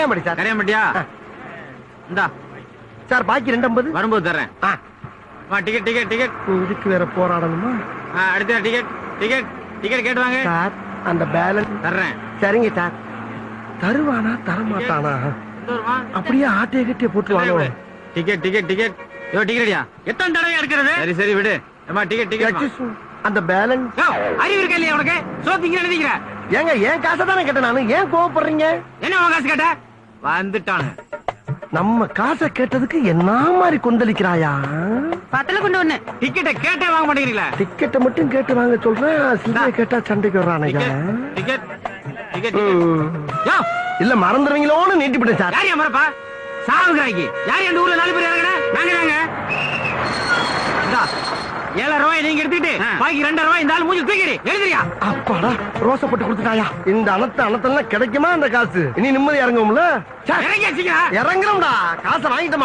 கரையாம்படி sir. கரையாம்பட்டியா? இந்தா sir பாக்கி 250 வரும்போது தர்றேன். Ticket ticket ticket. இதுக்கு வேற போராடணுமா? அடுத்த டிக்கெட் டிக்கெட் டிக்கெட் கேட்டு வாங்க சார். அந்த பேலன்ஸ் தர்றேன். சரிங்க சார். தருவானா தரமாட்டானா? அப்படியே ஆட்டைய கட்டிய போட்டுருவாங்க. Ticket ticket ticket. யோ டிக்கெட்யா எத்தனை தடவை எடுக்கிறது? சரி சரி விடு. அம்மா டிக்கெட் டிக்கெட். அந்த பேலன்ஸ் அறிவு இருக்கா இல்லையா உனக்கு? சோத்திங்க எழுதிக்கிற. ஏங்க ஏன் காசை தானே கேட்டேன் நானு. ஏன் கோவப்படுறீங்க? என்ன உன் காசு கேட்ட? வந்துட்டானு. நம்ம காசை கேட்டதுக்கு என்ன மாதிரி கொந்தளிக்கிறாயா? பத்தல கொண்டு ஒண்ணு. டிக்கெட்டை கேட்டே வாங்க மாட்டேங்கிறீங்களா? டிக்கெட்டை மட்டும் கேட்டு வாங்க சொல்றேன். சில்லறை கேட்டா சண்டைக்கு வர்றானே. Ticket ticket. இல்ல மறந்துடுவீங்களோன்னு நீட்டிவிட்டேன் சார். யார் மறப்பா? சாவுகிறாய்க்கு யார் அந்த ஊர்ல 4 பேர் இறங்குன? நாங்க 7,000 ரூபாய் நீங்க எடுத்துட்டு பாக்கி 2,000 ரூபாய் இந்த ஆள் மூஞ்சி தூக்கிடு. எழுதுறியா? அப்பாடா ரோசப்பட்டு கொடுத்துட்டாயா. இந்த அனத்தெல்லாம் கிடைக்குமா அந்த காசு? இனி நிம்மதி இறங்கும்ல. இறங்கியாச்சுங்க. இறங்குறோம்டா. காசை வாங்கிட்டோம்.